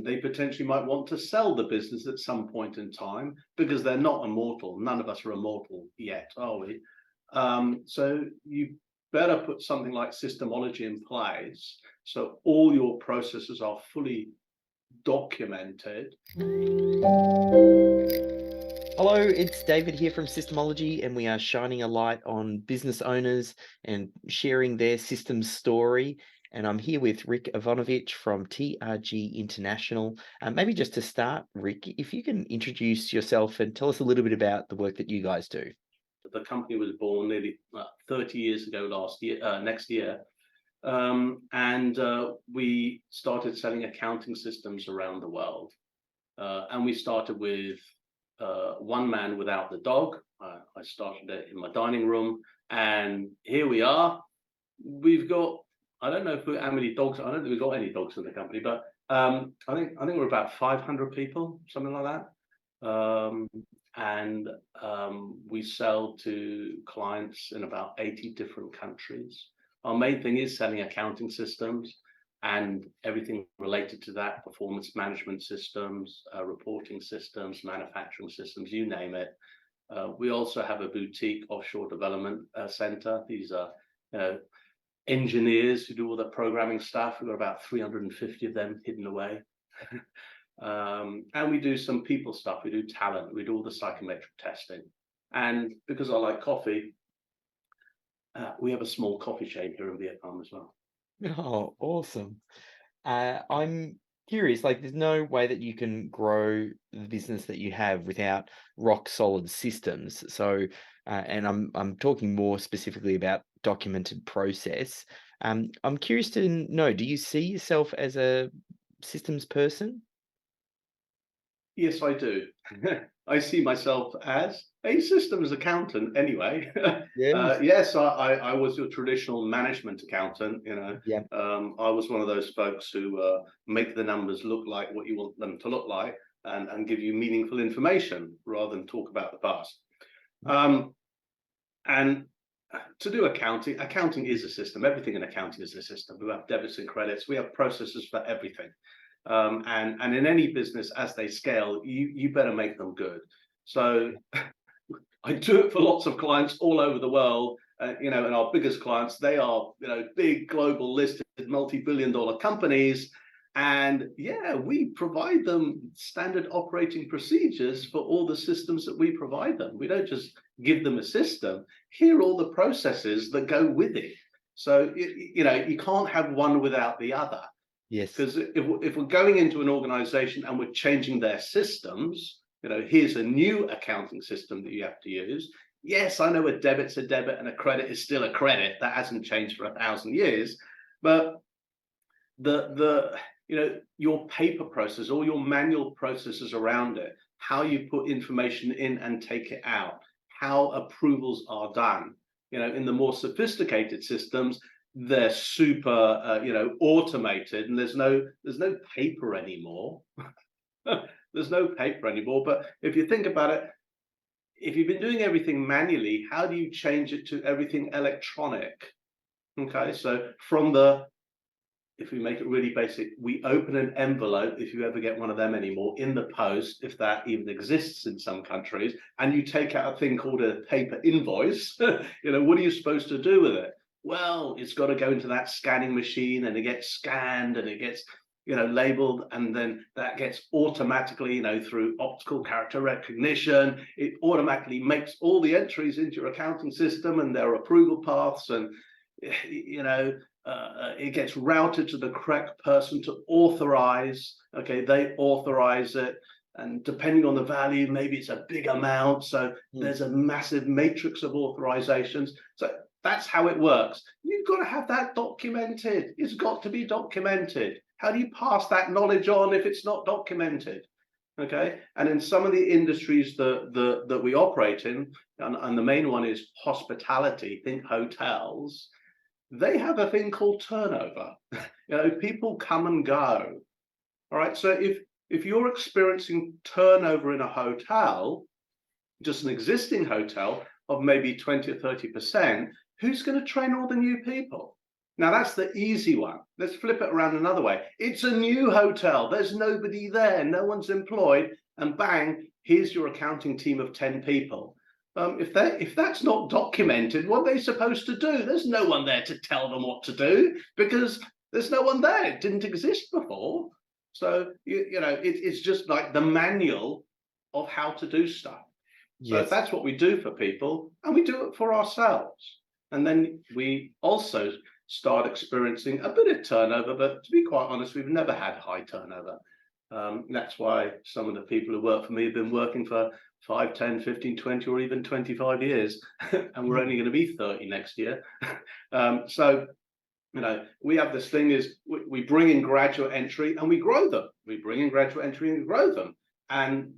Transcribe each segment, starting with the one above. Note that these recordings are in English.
they potentially might want to sell the business at some point in time because they're not immortal. None of us are immortal yet, are we? So you better put something like SYSTEMology in place so all your processes are fully documented. Hello, it's David here from SYSTEMology, and we are shining a light on business owners and sharing their systems story. And I'm here with Rick Yvanovich from TRG International. Maybe just to start, Rick, if you can introduce yourself and tell us a little bit about the work that you guys do. The company was born nearly 30 years ago next year. And we started selling accounting systems around the world. And we started with one man without the dog. I started it in my dining room, and here we are. We've got, I don't know how many dogs. I don't think we've got any dogs in the company, but I think we're about 500 people, something like that. And we sell to clients in about 80 different countries. Our main thing is selling accounting systems and everything related to that: performance management systems, reporting systems, manufacturing systems, you name it. We also have a boutique offshore development center. These are engineers who do all the programming stuff. We've got about 350 of them hidden away. And we do some people stuff. We do talent. We do all the psychometric testing. And because I like coffee, we have a small coffee chain here in Vietnam as well. Oh, awesome. I'm curious, like there's no way that you can grow the business that you have without rock solid systems. So, and I'm talking more specifically about documented process. I'm curious to know, do you see yourself as a systems person? Yes, I do. I see myself as a systems accountant anyway. Yes. Yes, I was your traditional management accountant. Yeah. I was one of those folks who make the numbers look like what you want them to look like, and give you meaningful information rather than talk about the past. And to do accounting is a system. Everything in accounting is a system. We have debits and credits. We have processes for everything. And in any business, as they scale, you better make them good. So I do it for lots of clients all over the world. And our biggest clients, they are big global listed multi-billion-dollar companies. And yeah, we provide them standard operating procedures for all the systems that we provide them. We don't just give them a system. Here are all the processes that go with it. So you can't have one without the other. Yes. Because if we're going into an organization and we're changing their systems, here's a new accounting system that you have to use. Yes, I know a debit's a debit and a credit is still a credit. That hasn't changed for 1,000 years. But your paper process, all your manual processes around it, how you put information in and take it out, how approvals are done. In the more sophisticated systems, they're super automated, and there's no paper anymore. There's no paper anymore. But if you think about it, if you've been doing everything manually, how do you change it to everything electronic? Okay, so if we make it really basic, we open an envelope, if you ever get one of them anymore, in the post, if that even exists in some countries, and you take out a thing called a paper invoice. What are you supposed to do with it? Well, it's got to go into that scanning machine, and it gets scanned, and it gets labeled, and then that gets automatically, through optical character recognition, it automatically makes all the entries into your accounting system and their approval paths, and it gets routed to the correct person to authorize. Okay, they authorize it, and depending on the value, maybe it's a big amount. So there's a massive matrix of authorizations. So that's how it works. You've got to have that documented. It's got to be documented. How do you pass that knowledge on if it's not documented? Okay, and in some of the industries that we operate in, and the main one is hospitality, think hotels, they have a thing called turnover. People come and go. All right, so if you're experiencing turnover in a hotel, just an existing hotel, of maybe 20 or 30%, who's going to train all the new people? Now that's the easy one. Let's flip it around another way. It's a new hotel. There's nobody there. No one's employed. And bang, here's your accounting team of 10 people. If that's not documented, what are they supposed to do? There's no one there to tell them what to do because there's no one there. It didn't exist before. So, it's just like the manual of how to do stuff. So Yes. that's what we do for people, and we do it for ourselves. And then we also start experiencing a bit of turnover, but to be quite honest, we've never had high turnover. That's why some of the people who work for me have been working for 5, 10, 15, 20, or even 25 years, and we're only going to be 30 next year. So, we have this thing is we bring in graduate entry and we grow them. We bring in graduate entry and grow them. And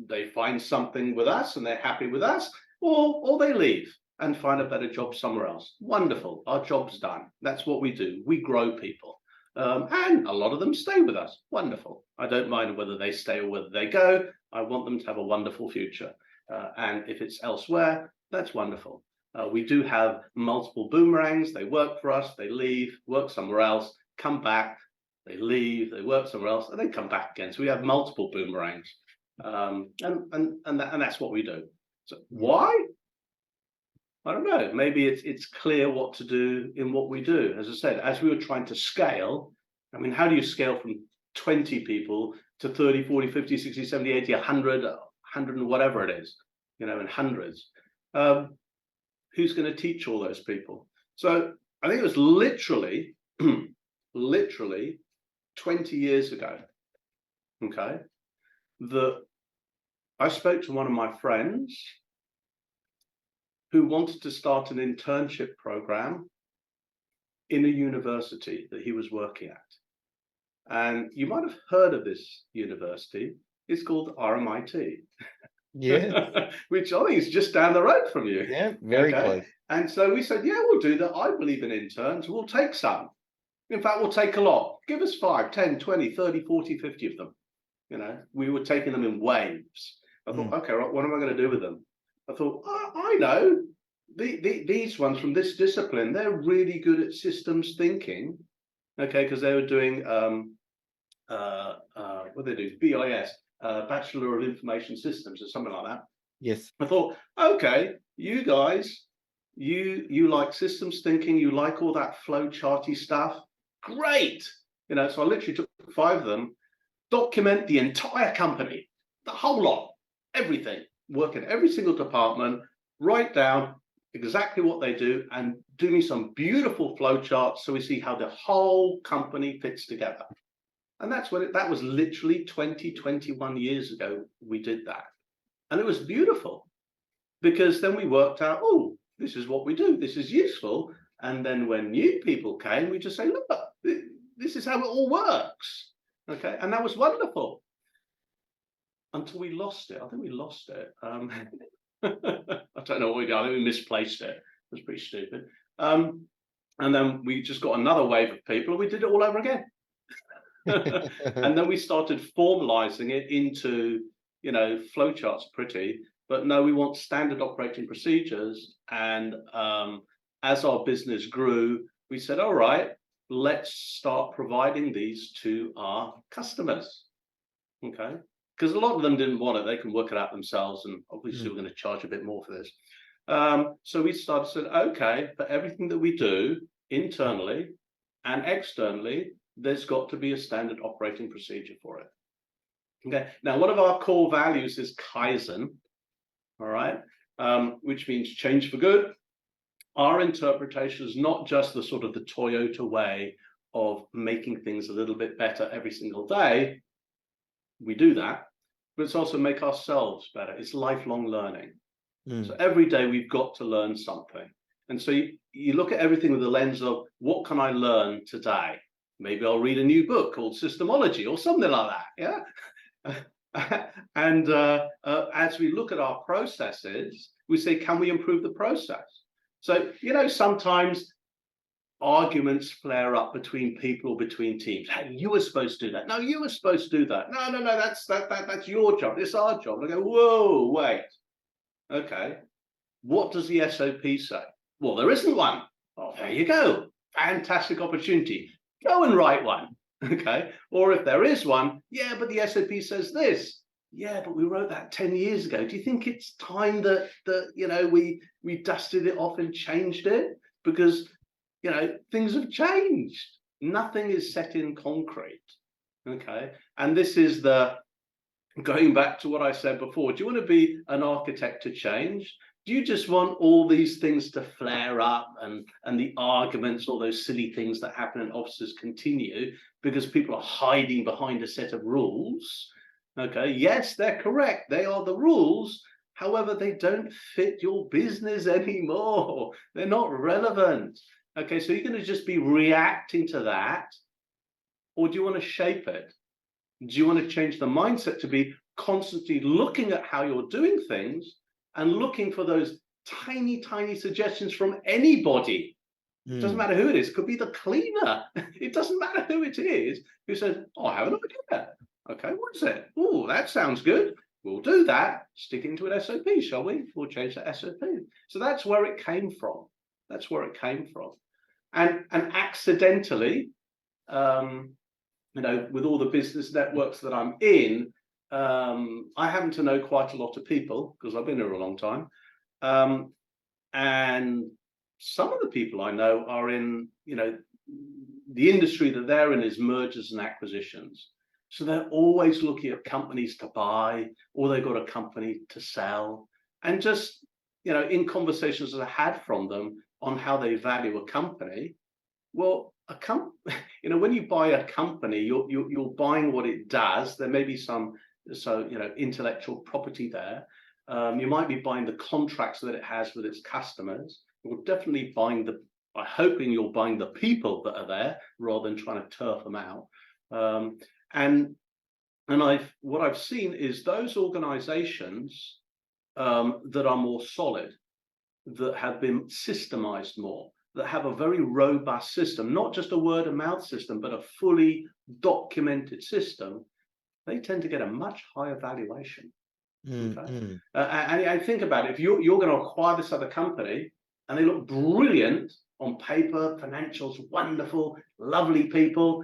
they find something with us and they're happy with us, or they leave and find a better job somewhere else. Wonderful. Our job's done. That's what we do. We grow people. And a lot of them stay with us. Wonderful. I don't mind whether they stay or whether they go. I want them to have a wonderful future. And if it's elsewhere, that's wonderful. We do have multiple boomerangs. They work for us, they leave, work somewhere else, come back, they leave, they work somewhere else, and then come back again. So we have multiple boomerangs. And that's what we do. So why? I don't know. Maybe it's clear what to do in what we do. As I said, as we were trying to scale, I mean, how do you scale from 20 people to 30, 40, 50, 60, 70, 80, 100, 100 and whatever it is, and hundreds. Who's going to teach all those people? So I think it was literally 20 years ago, okay, that I spoke to one of my friends who wanted to start an internship program in a university that he was working at. And you might have heard of this university. It's called RMIT. Yeah. Which I think is just down the road from you. Yeah. Very close. And so we said, yeah, we'll do that. I believe in interns. We'll take some. In fact, we'll take a lot. Give us 5, 10, 20, 30, 40, 50 of them. We were taking them in waves. I thought, okay, what am I going to do with them? I thought, I know. These ones from this discipline, they're really good at systems thinking. Okay, because they were doing, what they do, BIS. Bachelor of Information Systems or something like that. Yes. I thought, okay, you guys, you like systems thinking, you like all that flow charty stuff. Great. So I literally took 5 of them, document the entire company, the whole lot, everything, work in every single department, write down exactly what they do, and do me some beautiful flow charts so we see how the whole company fits together. And that's when that was literally 21 years ago we did that. And it was beautiful because then we worked out, oh, this is what we do. This is useful. And then when new people came, we just say, look, this is how it all works. Okay. And that was wonderful until we lost it. I think we lost it. I don't know what we did. I think we misplaced it. It was pretty stupid. And then we just got another wave of people and we did it all over again. And then we started formalizing it into, flowcharts pretty, but no, we want standard operating procedures. And as our business grew, we said, all right, let's start providing these to our customers. Okay. Because a lot of them didn't want it. They can work it out themselves. And obviously we're going to charge a bit more for this. So we started saying, okay, for everything that we do internally and externally, there's got to be a standard operating procedure for it. Okay. Now, one of our core values is Kaizen, all right, which means change for good. Our interpretation is not just the sort of the Toyota way of making things a little bit better every single day. We do that, but it's also make ourselves better. It's lifelong learning. So every day we've got to learn something. And so you look at everything with the lens of what can I learn today? Maybe I'll read a new book called SYSTEMology or something like that. Yeah. And as we look at our processes, we say, can we improve the process? So, sometimes arguments flare up between people or between teams. Hey, you were supposed to do that. No, you were supposed to do that. No, that's your job. It's our job. And I go, whoa, wait. Okay. What does the SOP say? Well, there isn't one. Oh, there you go. fantastic opportunity. Go and write one. Okay. Or if there is one, yeah, but the SOP says this. Yeah, but we wrote that 10 years ago. Do you think it's time that we dusted it off and changed it? Because things have changed. Nothing is set in concrete. Okay. And this is going back to what I said before. Do you want to be an architect to change? Do you just want all these things to flare up and the arguments, all those silly things that happen in offices continue because people are hiding behind a set of rules? Okay, yes, they're correct. They are the rules. However, they don't fit your business anymore. They're not relevant. Okay, so you're going to just be reacting to that, or do you want to shape it? Do you want to change the mindset to be constantly looking at how you're doing things and looking for those tiny, tiny suggestions from anybody? It doesn't matter who it is. It could be the cleaner. It doesn't matter who it is who says, oh, I have an idea. Okay, what is it? Oh, that sounds good. We'll do that. Sticking to an SOP, shall we? We'll change the SOP. So that's where it came from. That's where it came from. And accidentally, with all the business networks that I'm in, I happen to know quite a lot of people because I've been here a long time. And some of the people I know are in, the industry that they're in is mergers and acquisitions. So they're always looking at companies to buy, or they've got a company to sell. And just, in conversations that I had from them on how they value a company, well, when you buy a company, you're buying what it does. There may be some intellectual property there. You might be buying the contracts that it has with its customers. You're definitely hoping you're buying the people that are there rather than trying to turf them out. What I've seen is those organizations that are more solid, that have been systemized more, that have a very robust system, not just a word of mouth system, but a fully documented system, they tend to get a much higher valuation. Okay? And think about it, if you're going to acquire this other company and they look brilliant on paper, financials, wonderful, lovely people,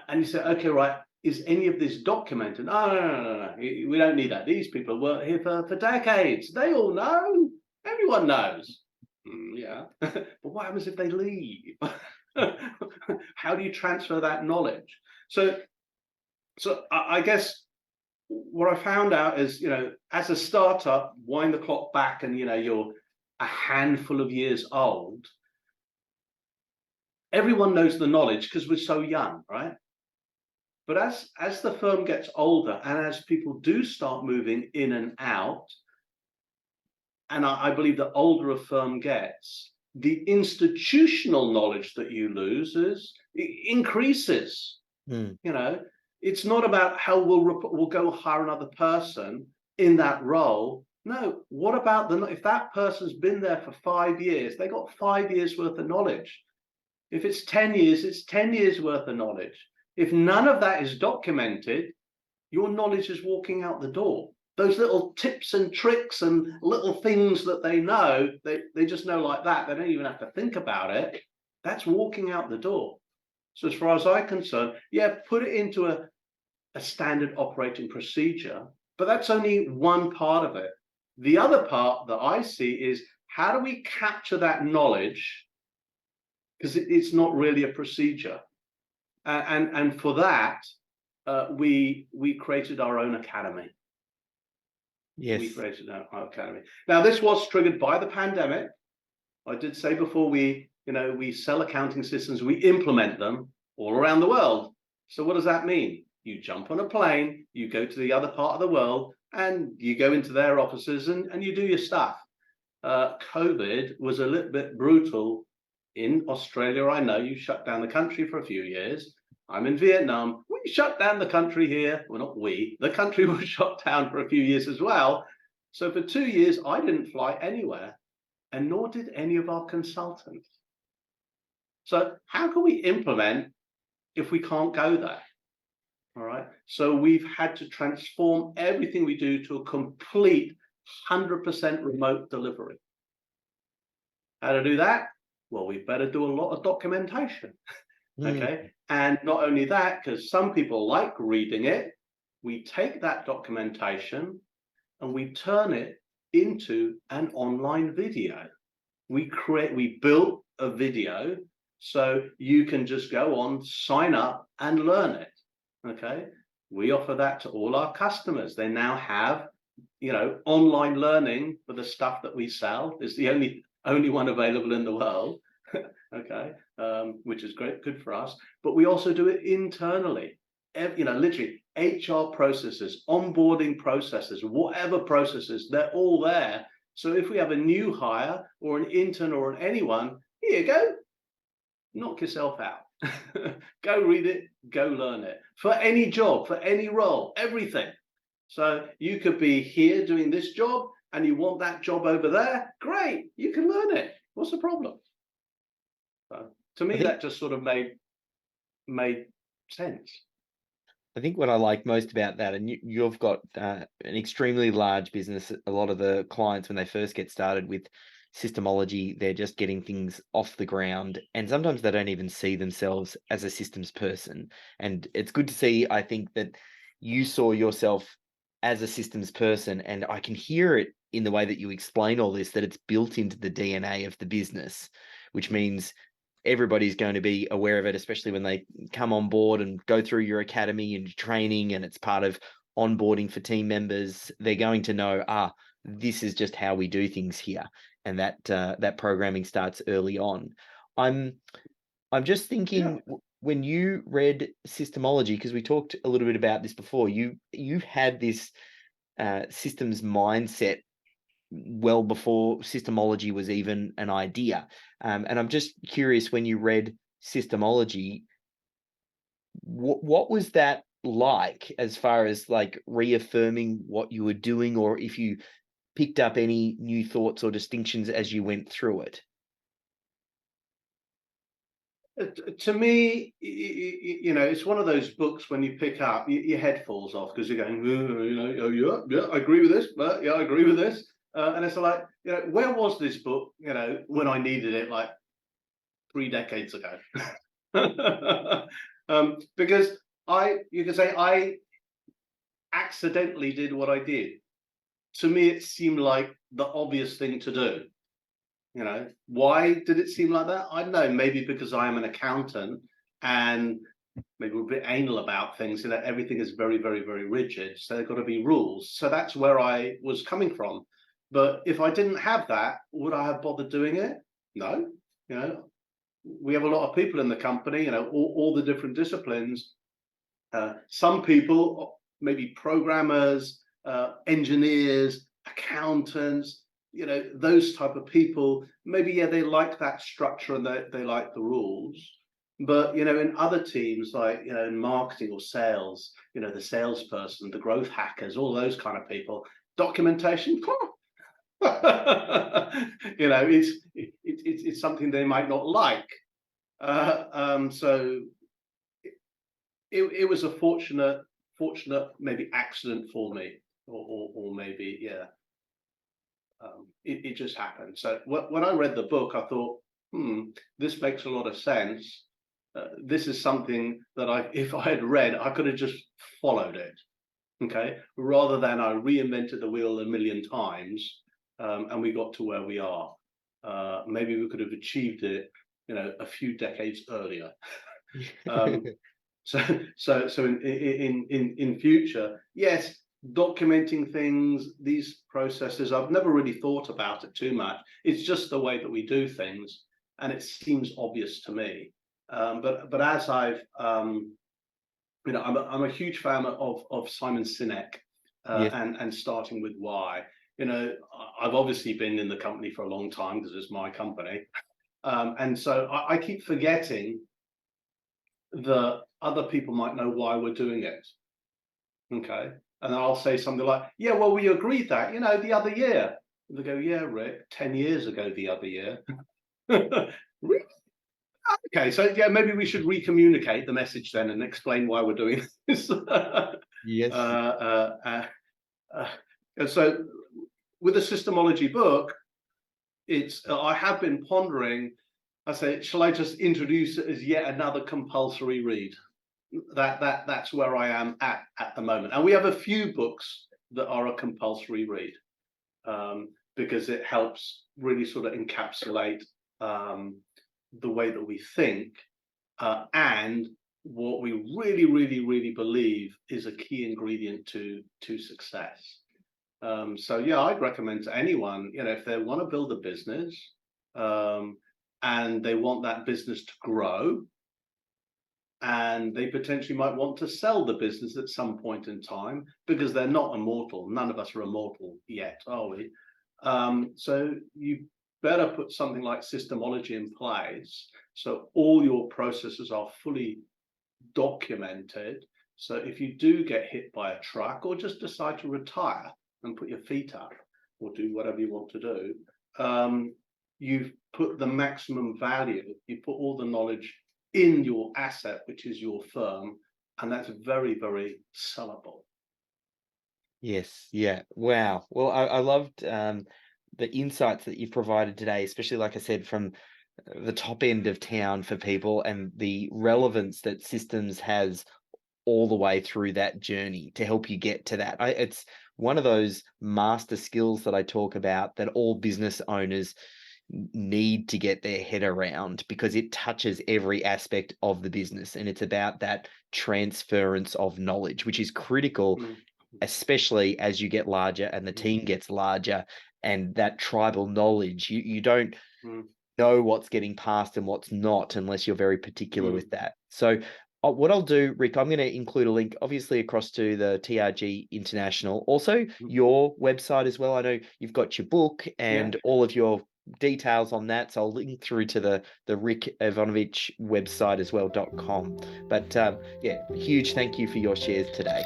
and you say, okay, right, is any of this documented? No, we don't need that. These people have worked here for decades. They all know. Everyone knows. Yeah. But what happens if they leave? How do you transfer that knowledge? So I guess what I found out is, as a startup, wind the clock back and, you're a handful of years old. Everyone knows the knowledge because we're so young, right? But as the firm gets older and as people do start moving in and out, and I believe the older a firm gets, the institutional knowledge that you lose increases. It's not about how we'll go hire another person in that role. No, what about if that person's been there for 5 years, they got 5 years worth of knowledge. If it's 10 years, it's 10 years worth of knowledge. If none of that is documented, your knowledge is walking out the door. Those little tips and tricks and little things that they know, they just know like that. They don't even have to think about it. That's walking out the door. So as far as I'm concerned, yeah, put it into a standard operating procedure, but that's only one part of it. The other part that I see is how do we capture that knowledge? Because it's not really a procedure. And for that, we created our own academy. Yes. We created our academy. Now, this was triggered by the pandemic. I did say before, we sell accounting systems, we implement them all around the world. So what does that mean? You jump on a plane, you go to the other part of the world, and you go into their offices and you do your stuff. COVID was a little bit brutal. In Australia, I know you shut down the country for a few years. I'm in Vietnam. We shut down the country here. Well, not we. The country was shut down for a few years as well. So for 2 years, I didn't fly anywhere, and nor did any of our consultants. So how can we implement if we can't go there? All right. So we've had to transform everything we do to a complete 100% remote delivery. How to do that? Well, we better do a lot of documentation. Mm. Okay. And not only that, because some people like reading it, we take that documentation and we turn it into an online video. We built a video so you can just go on, sign up and learn it. Okay. We offer that to all our customers. They now have, online learning for the stuff that we sell. It's the only one available in the world. Okay, which is great, good for us. But we also do it internally. Literally HR processes, onboarding processes, whatever processes, they're all there. So if we have a new hire or an intern or anyone, here you go, knock yourself out. Go read it, go learn it. For any job, for any role, everything. So you could be here doing this job and you want that job over there, great, you can learn it. What's the problem? So to I me, think that just sort of made sense. I think what I like most about that, and you've got an extremely large business. A lot of the clients, when they first get started with Systemology, they're just getting things off the ground, and sometimes they don't even see themselves as a systems person. And it's good to see, I think, that you saw yourself as a systems person, and I can hear it in the way that you explain all this, that it's built into the DNA of the business, which means everybody's going to be aware of it, especially when they come on board and go through your academy and training, and it's part of onboarding for team members. They're going to know, this is just how we do things here, and that programming starts early on. I'm I'm just Yeah. thinking, when you read Systemology, because we talked a little bit about this before, you had this systems mindset well before Systemology was even an idea. And I'm just curious, when you read Systemology, what was that like, as far as like reaffirming what you were doing, or if you picked up any new thoughts or distinctions as you went through it? To me, it's one of those books when you pick up, your head falls off because you're going, oh, yeah, I agree with this, but yeah, I agree with this. And it's like, where was this book, when I needed it, like 3 decades ago? Because you can say I accidentally did what I did. To me, it seemed like the obvious thing to do. Why did it seem like that? I don't know. Maybe because I am an accountant and maybe we're a bit anal about things. Everything is very, very, very rigid. So there have got to be rules. So that's where I was coming from. But if I didn't have that, would I have bothered doing it? No. We have a lot of people in the company, all the different disciplines. Some people, maybe programmers, engineers, accountants, those type of people, maybe, yeah, they like that structure and they like the rules. But, in other teams, like, in marketing or sales, the salesperson, the growth hackers, all those kind of people, documentation, it's something they might not like. So it was a fortunate maybe accident for me, or maybe, yeah, it just happened. So when I read the book, I thought, this makes a lot of sense. This is something that if I had read, I could have just followed it, okay, rather than I reinvented the wheel a million times, and we got to where we are. Maybe we could have achieved it, a few decades earlier. So in future, yes, documenting things, these processes, I've never really thought about it too much. It's just the way that we do things, and it seems obvious to me. But as I've I'm a huge fan of Simon Sinek, Yes. and starting with why. I've obviously been in the company for a long time because it's my company, and so I keep forgetting that other people might know why we're doing it. Okay. And I'll say something like, yeah, well, we agreed that, the other year. And they go, yeah, Rick, 10 years ago, the other year. Really? Okay, so yeah, maybe we should recommunicate the message then and explain why we're doing this. Yes. And so with the Systemology book, I have been pondering, I say, shall I just introduce it as yet another compulsory read? That's where I am at the moment. And we have a few books that are a compulsory read, because it helps really sort of encapsulate the way that we think, and what we really believe is a key ingredient to success. So yeah, I'd recommend to anyone, if they want to build a business, and they want that business to grow, and they potentially might want to sell the business at some point in time, because they're not immortal. None of us are immortal yet, are we? So you better put something like SYSTEMology in place, so all your processes are fully documented. So if you do get hit by a truck, or just decide to retire and put your feet up, or do whatever you want to do, you've put the maximum value, you put all the knowledge in your asset, which is your firm, and that's very sellable. Yes, yeah. Wow. Well, I loved the insights that you've provided today, especially like I said, from the top end of town for people and the relevance that systems has all the way through that journey to help you get to that. It's one of those master skills that I talk about that all business owners need to get their head around, because it touches every aspect of the business, and it's about that transference of knowledge, which is critical, Mm, especially as you get larger and the team gets larger, and that tribal knowledge, you don't mm, know what's getting passed and what's not unless you're very particular mm, with that. So what I'll do, Rick, I'm going to include a link, obviously, across to the TRG International, also mm. your website as well. I know you've got your book Yeah. and all of your details on that, so I'll link through to the Rick Yvanovich website as well.com. But yeah, huge thank you for your shares today.